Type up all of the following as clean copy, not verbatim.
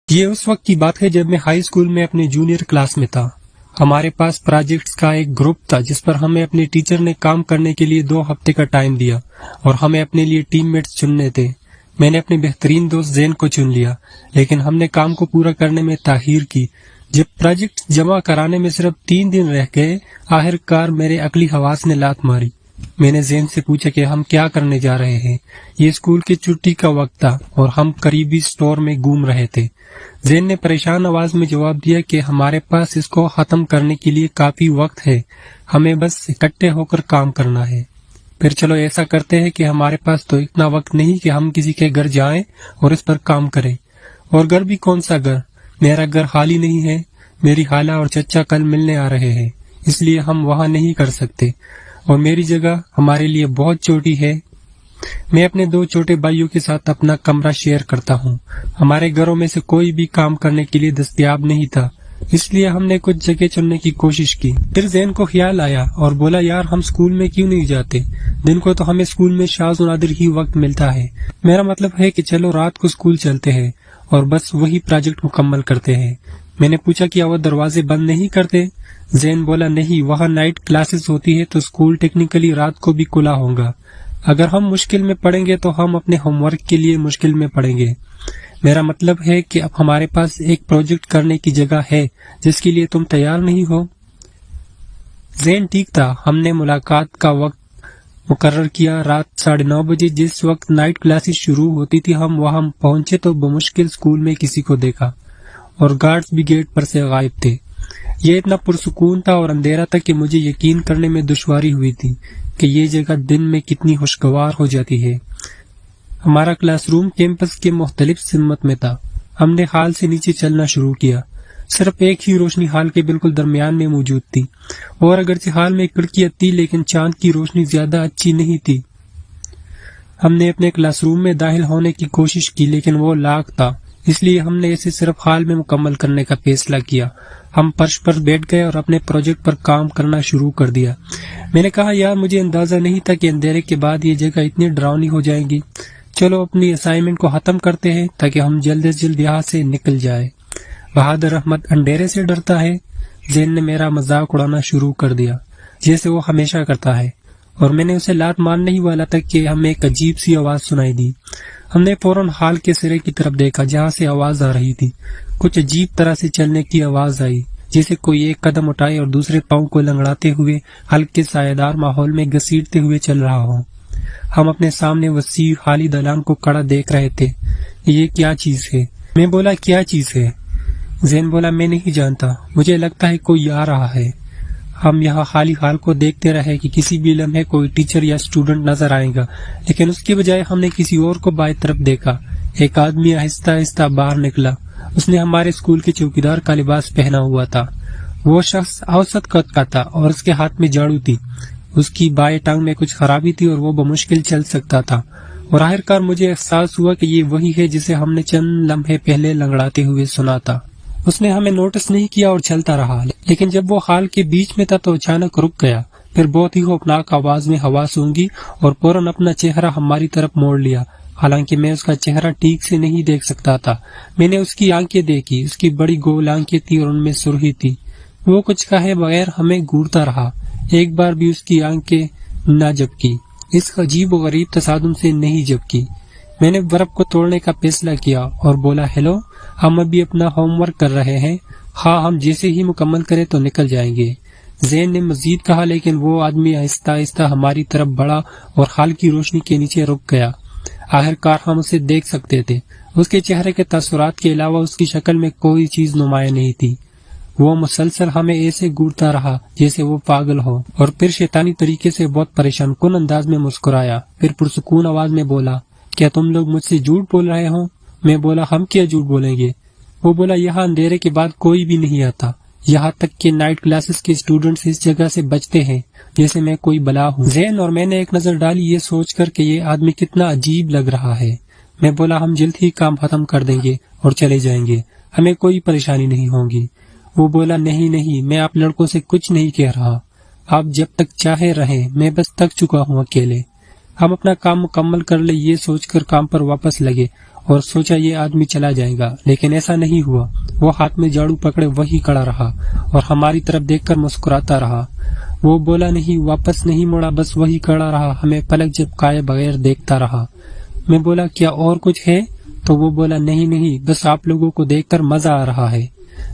یہ اس وقت کی بات ہے جب میں ہائی اسکول میں اپنے جونیئر کلاس میں تھا۔ ہمارے پاس پروجیکٹس کا ایک گروپ تھا جس پر ہمیں اپنے ٹیچر نے کام کرنے کے لیے 2 ہفتے کا ٹائم دیا اور ہمیں اپنے لیے ٹیم میٹس چننے تھے۔ میں نے اپنے بہترین دوست زین کو چن لیا، لیکن ہم نے کام کو پورا کرنے میں تاخیر کی۔ جب پروجیکٹ جمع کرانے میں صرف 3 دن رہ گئے، آخر کار میرے عقلی حواس نے لات ماری۔ میں نے زین سے پوچھا کہ ہم کیا کرنے جا رہے ہیں۔ یہ اسکول کی چھٹی کا وقت تھا اور ہم قریبی اسٹور میں گھوم رہے تھے۔ زین نے پریشان آواز میں جواب دیا کہ ہمارے پاس اس کو ختم کرنے کے لیے کافی وقت ہے، ہمیں بس اکٹھے ہو کر کام کرنا ہے۔ پھر چلو ایسا کرتے ہیں کہ ہمارے پاس تو اتنا وقت نہیں کہ ہم کسی کے گھر جائیں اور اس پر کام کریں۔ اور گھر بھی کون سا گھر؟ میرا گھر خالی نہیں ہے، میری خالہ اور چچا کل ملنے آ رہے ہیں، اس لیے ہم وہاں نہیں کر سکتے، اور میری جگہ ہمارے لیے بہت چھوٹی ہے۔ میں اپنے 2 چھوٹے بھائیوں کے ساتھ اپنا کمرہ شیئر کرتا ہوں۔ ہمارے گھروں میں سے کوئی بھی کام کرنے کے لیے دستیاب نہیں تھا، اس لیے ہم نے کچھ جگہ چننے کی کوشش کی۔ پھر زین کو خیال آیا اور بولا یار ہم اسکول میں کیوں نہیں جاتے؟ دن کو تو ہمیں اسکول میں شاذ و نادر ہی وقت ملتا ہے۔ میرا مطلب ہے کہ چلو رات کو اسکول چلتے ہیں اور بس وہی پروجیکٹ مکمل کرتے ہیں۔ میں نے پوچھا کیا وہ دروازے بند نہیں کرتے؟ زین بولا نہیں، وہاں نائٹ کلاسز ہوتی ہے تو اسکول ٹیکنیکلی رات کو بھی کھلا ہوگا۔ اگر ہم مشکل میں پڑیں گے تو ہم اپنے ہوم ورک کے لیے مشکل میں پڑیں گے۔ میرا مطلب ہے کہ اب ہمارے پاس ایک پروجیکٹ کرنے کی جگہ ہے جس کے لیے تم تیار نہیں ہو۔ زین ٹھیک تھا۔ ہم نے ملاقات کا وقت مقرر کیا، رات 9:30 بجے جس وقت نائٹ کلاسز شروع ہوتی تھی۔ ہم وہاں پہنچے تو بمشکل اسکول میں کسی کو دیکھا اور گارڈز بھی گیٹ پر سے غائب تھے۔ یہ اتنا پرسکون تھا اور اندھیرا تھا کہ مجھے یقین کرنے میں دشواری ہوئی تھی کہ یہ جگہ دن میں کتنی خوشگوار ہو جاتی ہے۔ ہمارا کلاس روم کیمپس کے مختلف سمت میں تھا۔ ہم نے ہال سے نیچے چلنا شروع کیا۔ صرف ایک ہی روشنی ہال کے بالکل درمیان میں موجود تھی، اور اگرچہ ہال میں کھڑکیاں تھی لیکن چاند کی روشنی زیادہ اچھی نہیں تھی۔ ہم نے اپنے کلاس روم میں داخل ہونے کی کوشش کی لیکن وہ لاک تھا، اس لیے ہم نے اسے صرف ہال میں مکمل کرنے کا فیصلہ کیا۔ ہم فرش پر بیٹھ گئے اور اپنے پروجیکٹ پر کام کرنا شروع کر دیا۔ میں نے کہا یار مجھے اندازہ نہیں تھا کہ اندھیرے کے بعد یہ جگہ اتنی ڈراؤنی ہو جائے گی۔ چلو اپنی اسائنمنٹ کو ختم کرتے ہیں تاکہ ہم جلد از جلد یہاں سے نکل جائے۔ بہادر احمد اندھیرے سے ڈرتا ہے؟ زین نے میرا مذاق اڑانا شروع کر دیا جیسے وہ ہمیشہ کرتا ہے، اور میں نے اسے لات مارنے ہی والا تھا کہ ہمیں ایک عجیب سی آواز سنائی دی۔ ہم نے فوراً ہال کے سرے کی طرف دیکھا جہاں سے آواز آ رہی تھی۔ کچھ عجیب طرح سے چلنے کی آواز آئی، جیسے کوئی ایک قدم اٹھائے اور دوسرے پاؤں کو لنگڑاتے ہوئے ہلکے سایہ دار ماحول میں گھسیٹتے ہوئے چل رہا ہو۔ ہم اپنے سامنے وسیع خالی دالان کو کھڑا دیکھ رہے تھے۔ یہ کیا چیز ہے؟ میں بولا کیا چیز ہے؟ زین بولا میں نہیں جانتا، مجھے لگتا ہے کوئی آ رہا ہے۔ ہم یہاں خالی حال کو دیکھتے رہے کہ کسی بھی لمحے کوئی ٹیچر یا اسٹوڈنٹ نظر آئے گا، لیکن اس کے بجائے ہم نے کسی اور کو بائیں طرف دیکھا۔ ایک آدمی آہستہ آہستہ باہر نکلا۔ اس نے ہمارے اسکول کے چوکیدار کا لباس پہنا ہوا تھا۔ وہ شخص اوسط قد کا تھا اور اس کے ہاتھ میں جھاڑو تھی۔ اس کی بائیں ٹانگ میں کچھ خرابی تھی اور وہ بمشکل چل سکتا تھا، اور آخرکار مجھے احساس ہوا کہ یہ وہی ہے جسے ہم نے چند لمحے پہلے لنگڑاتے ہوئے سنا تھا۔ اس نے ہمیں نوٹس نہیں کیا اور چلتا رہا، لیکن جب وہ ہال کے بیچ میں تھا تو اچانک رک گیا۔ پھر بہت ہی خوفناک آواز میں ہوا سونگی اور فوراً اپنا چہرہ ہماری طرف موڑ لیا۔ حالانکہ میں اس کا چہرہ ٹھیک سے نہیں دیکھ سکتا تھا۔ میں نے اس کی آنکھیں دیکھی، اس کی بڑی گول آنکھیں تھی اور ان میں سرخی تھی۔ وہ کچھ کہے بغیر ہمیں گھورتا رہا، ایک بار بھی اس کی آنکھیں نہ جھپکی، اس عجیب و غریب تصادم سے نہیں جھپکی۔ میں نے برف کو توڑنے کا فیصلہ کیا اور بولا ہیلو، ہم ابھی اپنا ہوم ورک کر رہے ہیں، ہاں ہم جیسے ہی مکمل کریں تو نکل جائیں گے۔ زین نے مزید کہا لیکن وہ آدمی آہستہ آہستہ ہماری طرف بڑھا اور خال کی روشنی کے نیچے رک گیا۔ آخرکار ہم اسے دیکھ سکتے تھے۔ اس کے چہرے کے تاثرات کے علاوہ اس کی شکل میں کوئی چیز نمایاں نہیں تھی۔ وہ مسلسل ہمیں ایسے گھورتا رہا جیسے وہ پاگل ہو، اور پھر شیطانی طریقے سے بہت پریشان کن انداز میں مسکرایا۔ پھر پرسکون آواز میں بولا کیا تم لوگ مجھ سے جھوٹ بول رہے ہو؟ میں بولا ہم کیا جھوٹ بولیں گے؟ وہ بولا یہاں اندھیرے کے بعد کوئی بھی نہیں آتا، یہاں تک کہ نائٹ کلاسز کے اسٹوڈنٹس اس جگہ سے بچتے ہیں جیسے میں کوئی بلا ہوں۔ زین اور میں نے ایک نظر ڈالی یہ سوچ کر کہ یہ آدمی کتنا عجیب لگ رہا ہے۔ میں بولا ہم جلد ہی کام ختم کر دیں گے اور چلے جائیں گے، ہمیں کوئی پریشانی نہیں ہوگی۔ وہ بولا نہیں، میں آپ لڑکوں سے کچھ نہیں کہہ رہا، آپ جب تک چاہے رہیں، میں بس تھک چکا ہوں اکیلے۔ ہم اپنا کام مکمل کر لیں یہ سوچ کر کام پر واپس لگے اور سوچا یہ آدمی چلا جائے گا، لیکن ایسا نہیں ہوا۔ وہ ہاتھ میں جھاڑو پکڑے وہی کھڑا رہا اور ہماری طرف دیکھ کر مسکراتا رہا۔ وہ بولا نہیں، واپس نہیں مڑا، بس وہی کھڑا رہا، ہمیں پلک جھپکائے بغیر دیکھتا رہا۔ میں بولا کیا اور کچھ ہے؟ تو وہ بولا نہیں، بس آپ لوگوں کو دیکھ کر مزہ آ رہا ہے۔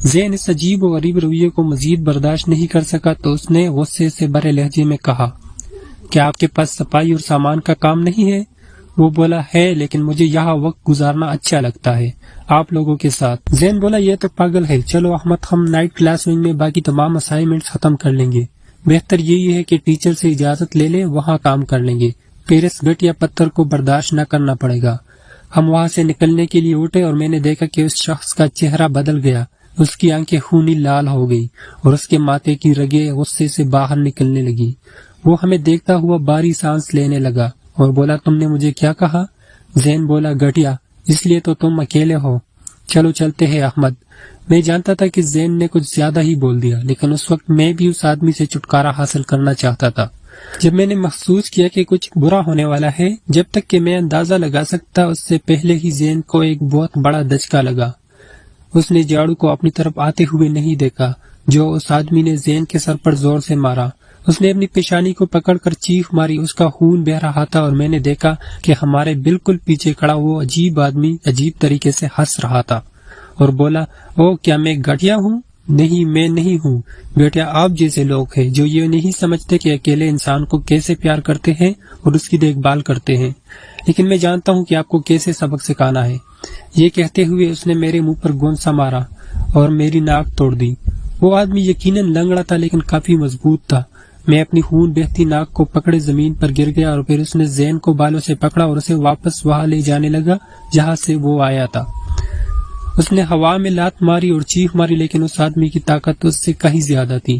زین اس عجیب و غریب رویے کو مزید برداشت نہیں کر سکا تو اس نے غصے سے بھرے لہجے میں کہا، کیا آپ کے پاس صفائی اور سامان کا کام نہیں ہے؟ وہ بولا ہے، لیکن مجھے یہاں وقت گزارنا اچھا لگتا ہے آپ لوگوں کے ساتھ۔ زین بولا یہ تو پاگل ہے، چلو احمد ہم نائٹ کلاس ونگ میں باقی تمام اسائنمنٹس ختم کر لیں گے، بہتر یہی ہے کہ ٹیچر سے اجازت لے لیں، وہاں کام کر لیں گے، پھر اس گھٹیا پتھر کو برداشت نہ کرنا پڑے گا۔ ہم وہاں سے نکلنے کے لیے اٹھے اور میں نے دیکھا کہ اس شخص کا چہرہ بدل گیا، اس کی آنکھیں خونی لال ہو گئی اور اس کے ماتھے کی رگیں غصے سے باہر نکلنے لگی۔ وہ ہمیں دیکھتا ہوا باری سانس لینے لگا اور بولا تم نے مجھے کیا کہا؟ زین بولا گھٹیا، اس لیے تو تم اکیلے ہو، چلو چلتے ہیں احمد۔ میں جانتا تھا کہ زین نے کچھ زیادہ ہی بول دیا، لیکن اس وقت میں بھی اس آدمی سے چھٹکارا حاصل کرنا چاہتا تھا۔ جب میں نے محسوس کیا کہ کچھ برا ہونے والا ہے، جب تک کہ میں اندازہ لگا سکتا اس سے پہلے ہی زین کو ایک بہت بڑا دھچکا لگا۔ اس نے جھاڑو کو اپنی طرف آتے ہوئے نہیں دیکھا جو اس آدمی نے زین کے سر پر زور سے مارا۔ اس نے اپنی پیشانی کو پکڑ کر چیخ ماری، اس کا خون بہہ رہا تھا اور میں نے دیکھا کہ ہمارے بالکل پیچھے کھڑا وہ عجیب آدمی عجیب طریقے سے ہنس رہا تھا اور بولا، او کیا میں گھٹیا ہوں؟ نہیں، میں نہیں ہوں، بیٹا آپ جیسے لوگ ہیں جو یہ نہیں سمجھتے کہ اکیلے انسان کو کیسے پیار کرتے ہیں اور اس کی دیکھ بھال کرتے ہیں، لیکن میں جانتا ہوں کہ آپ کو کیسے سبق سکھانا ہے۔ یہ کہتے ہوئے اس نے میرے منہ پر گونسا مارا اور میری ناک توڑ دی۔ وہ آدمی یقیناً لنگڑا تھا لیکن کافی مضبوط تھا۔ میں اپنی خون بہتی ناک کو پکڑے زمین پر گر گیا اور پھر اس نے زین کو بالوں سے پکڑا اور اسے واپس وہاں لے جانے لگا جہاں سے وہ آیا تھا۔ اس نے ہوا میں لات ماری اور چیخ ماری، لیکن اس آدمی کی طاقت اس سے کہیں زیادہ تھی۔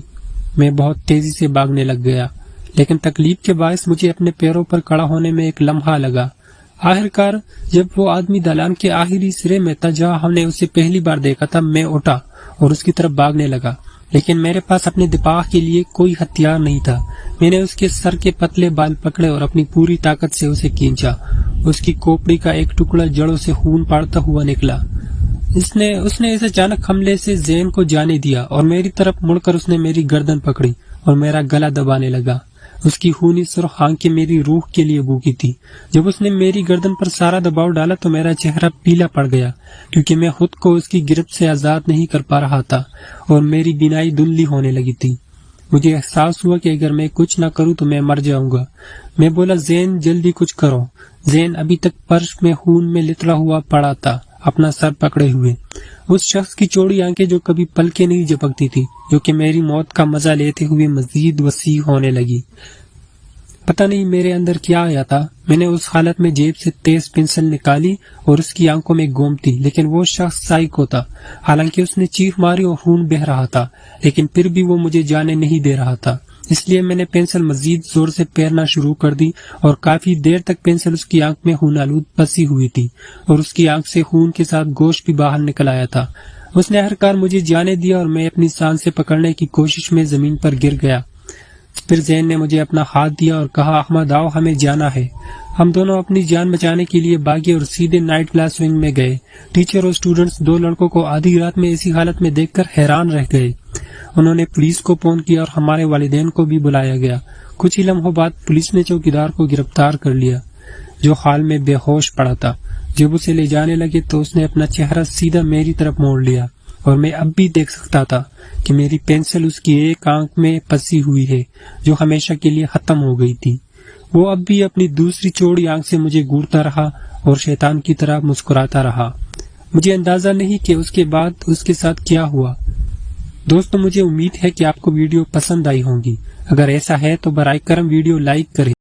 میں بہت تیزی سے بھاگنے لگ گیا، لیکن تکلیف کے باعث مجھے اپنے پیروں پر کھڑا ہونے میں ایک لمحہ لگا۔ آخرکار جب وہ آدمی دالان کے آخری سرے میں تھا جہاں ہم نے اسے پہلی بار دیکھا تھا، میں اٹھا اور اس کی طرف بھاگنے لگا، لیکن میرے پاس اپنے دفاع کے لیے کوئی ہتھیار نہیں تھا۔ میں نے اس کے سر کے پتلے بال پکڑے اور اپنی پوری طاقت سے اسے کھینچا۔ اس کی کھوپڑی کا ایک ٹکڑا جڑوں سے خون پاڑتا ہوا نکلا۔ اس نے اس اچانک حملے سے زین کو جانے دیا اور میری طرف مڑ کر اس نے میری گردن پکڑی اور میرا گلا دبانے لگا۔ اس کی خونی سرخ آنکھیں میری روح کے لیے بھوکی تھی۔ جب اس نے میری گردن پر سارا دباؤ ڈالا تو میرا چہرہ پیلا پڑ گیا کیونکہ میں خود کو اس کی گرفت سے آزاد نہیں کر پا رہا تھا اور میری بینائی دھندلی ہونے لگی تھی۔ مجھے احساس ہوا کہ اگر میں کچھ نہ کروں تو میں مر جاؤں گا۔ میں بولا زین جلدی کچھ کرو۔ زین ابھی تک فرش میں خون میں لتڑا ہوا پڑا تھا، اپنا سر پکڑے ہوئے۔ اس شخص کی چوڑی آنکھیں جو کبھی پلکیں نہیں جھپکتی تھی، جو کہ میری موت کا مزہ لیتے ہوئے مزید وسیع ہونے لگی۔ پتہ نہیں میرے اندر کیا آیا تھا، میں نے اس حالت میں جیب سے تیز پنسل نکالی اور اس کی آنکھوں میں گومتی، لیکن وہ شخص سائیکو تھا۔ حالانکہ اس نے چیخ ماری اور خون بہہ رہا تھا، لیکن پھر بھی وہ مجھے جانے نہیں دے رہا تھا۔ اس لیے میں نے پنسل مزید زور سے پھیرنا شروع کر دی اور کافی دیر تک پنسل اس کی آنکھ میں خون آلود پسی ہوئی تھی اور اس کی آنکھ سے خون کے ساتھ گوشت بھی باہر نکل آیا تھا۔ اس نے آخرکار مجھے جانے دیا اور میں اپنی سانسیں پکڑنے کی کوشش میں زمین پر گر گیا۔ پھر زین نے مجھے اپنا ہاتھ دیا اور کہا، احمد آؤ، ہمیں جانا ہے۔ ہم دونوں اپنی جان بچانے کے لیے بھاگے اور سیدھے نائٹ کلاس ونگ میں گئے۔ ٹیچر اور اسٹوڈنٹس دو لڑکوں کو آدھی رات میں ایسی حالت میں دیکھ کر حیران رہ گئے۔ انہوں نے پولیس کو فون کیا اور ہمارے والدین کو بھی بلایا گیا۔ کچھ ہی لمحوں بعد پولیس نے چوکیدار کو گرفتار کر لیا جو حال میں بے ہوش پڑا تھا۔ جب اسے لے جانے لگے تو اس نے اپنا چہرہ سیدھا میری طرف موڑ لیا اور میں اب بھی دیکھ سکتا تھا کہ میری پنسل اس کی ایک آنکھ میں پسی ہوئی ہے جو ہمیشہ کے لیے ختم ہو گئی تھی۔ وہ اب بھی اپنی دوسری چوڑی آنکھ سے مجھے گھورتا رہا اور شیطان کی طرح مسکراتا رہا۔ مجھے اندازہ نہیں کہ اس کے بعد اس کے ساتھ کیا ہوا۔ دوستو، مجھے امید ہے کہ آپ کو ویڈیو پسند آئی ہوگی۔ اگر ایسا ہے تو برائے کرم ویڈیو لائک کریں۔